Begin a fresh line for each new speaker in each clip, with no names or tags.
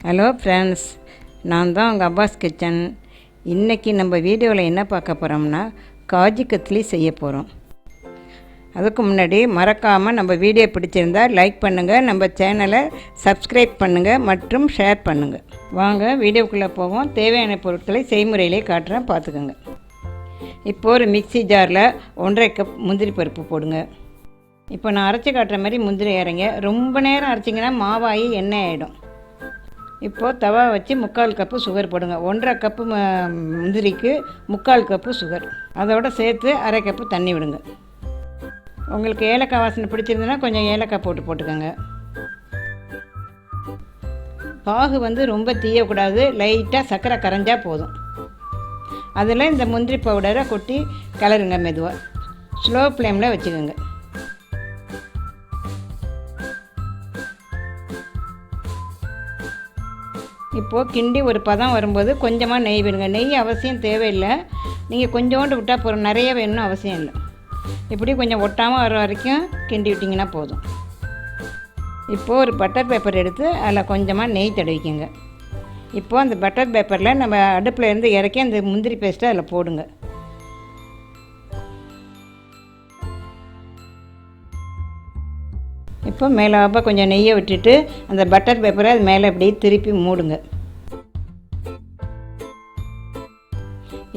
Hello friends, நான் தான் உங்கள் அப்பாஸ் கிச்சன். இன்றைக்கி நம்ம வீடியோவில் என்ன பார்க்க போகிறோம்னா காஜு கத்லி செய்ய போகிறோம். அதுக்கு முன்னாடி மறக்காமல் நம்ம வீடியோ பிடிச்சிருந்தால் லைக் பண்ணுங்கள், நம்ம சேனலை சப்ஸ்கிரைப் பண்ணுங்கள் மற்றும் ஷேர் பண்ணுங்கள். வாங்க வீடியோக்குள்ளே போவோம். தேவையான பொருட்களை செய்முறையிலே காட்டுறேன், பார்த்துக்கோங்க. இப்போது ஒரு மிக்ஸி ஜாரில் 1.5 கப் முந்திரி பருப்பு போடுங்க. இப்போ நான் அரைச்சி காட்டுற மாதிரி முந்திரி இறங்க. ரொம்ப நேரம் அரைச்சிங்கன்னா மாவாகி எண்ணெய் ஆகிடும். இப்போது தவா வச்சு 3/4 கப்பு சுகர் போடுங்க. 1.5 கப்பு முந்திரிக்கு 3/4 கப்பு சுகர், அதோடு சேர்த்து 1/2 கப்பு தண்ணி விடுங்க. உங்களுக்கு ஏலக்காய் வாசனை பிடிச்சிருந்ததுன்னா கொஞ்சம் ஏலக்காய் போட்டுக்கோங்க. பாகு ரொம்ப தீயக்கூடாது, லைட்டாக சர்க்கரை கரைஞ்சால் போதும். அதில் இந்த முந்திரி பவுடரை கொட்டி கிளறுங்க. மெதுவாக ஸ்லோ ஃப்ளேமில் வச்சுக்கோங்க. இப்போது கிண்டி ஒரு பதம் வரும்போது கொஞ்சமாக நெய் விடுங்க. நெய் அவசியம் தேவையில்லை, நீங்கள் கொஞ்சோண்டு விட்டால் போதும், நிறைய வேணும்னு அவசியம் இல்லை. இப்படி கொஞ்சம் ஒட்டாமல் வர வரைக்கும் கிண்டி விட்டிங்கன்னா போதும். இப்போது ஒரு பட்டர் பேப்பர் எடுத்து அதில் கொஞ்சமாக நெய் தடவிக்கங்க. இப்போது அந்த பட்டர் பேப்பரில் நம்ம அடுப்பில் இருந்து இறக்கி அந்த முந்திரி பேஸ்ட்டை அதில் போடுங்க. இப்போ மேலாப்பா கொஞ்சம் நெய்யை விட்டுட்டு அந்த பட்டர் பேப்பரை அது மேலே அப்படியே திருப்பி மூடுங்க.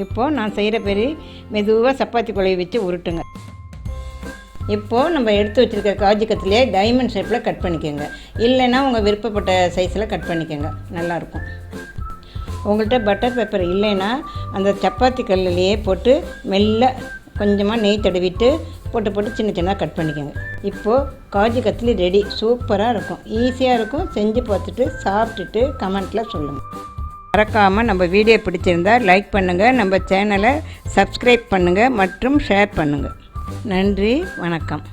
இப்போது நான் செய்கிற பெரிய மெதுவாக சப்பாத்தி குழவி வச்சு உருட்டுங்க. இப்போது நம்ம எடுத்து வச்சுருக்க காஜு கத்திரியை டைமண்ட் ஷேப்பில் கட் பண்ணிக்கோங்க. இல்லைன்னா உங்கள் விருப்பப்பட்ட சைஸில் கட் பண்ணிக்கோங்க, நல்லாயிருக்கும். உங்கள்கிட்ட பட்டர் பேப்பர் இல்லைன்னா அந்த சப்பாத்தி கல்லையே போட்டு மெல்ல கொஞ்சமாக நெய் தடவிட்டு போட்டு சின்ன சின்னதாக கட் பண்ணிக்கோங்க. இப்போது காஜு கத்லி ரெடி. சூப்பராக இருக்கும், ஈஸியாக இருக்கும். செஞ்சு பார்த்துட்டு சாப்பிட்டுட்டு கமெண்ட்டில் சொல்லுங்கள். மறக்காமல் நம்ம வீடியோ பிடிச்சிருந்தால் லைக் பண்ணுங்கள், நம்ம சேனலை சப்ஸ்கிரைப் பண்ணுங்கள் மற்றும் ஷேர் பண்ணுங்கள். நன்றி, வணக்கம்.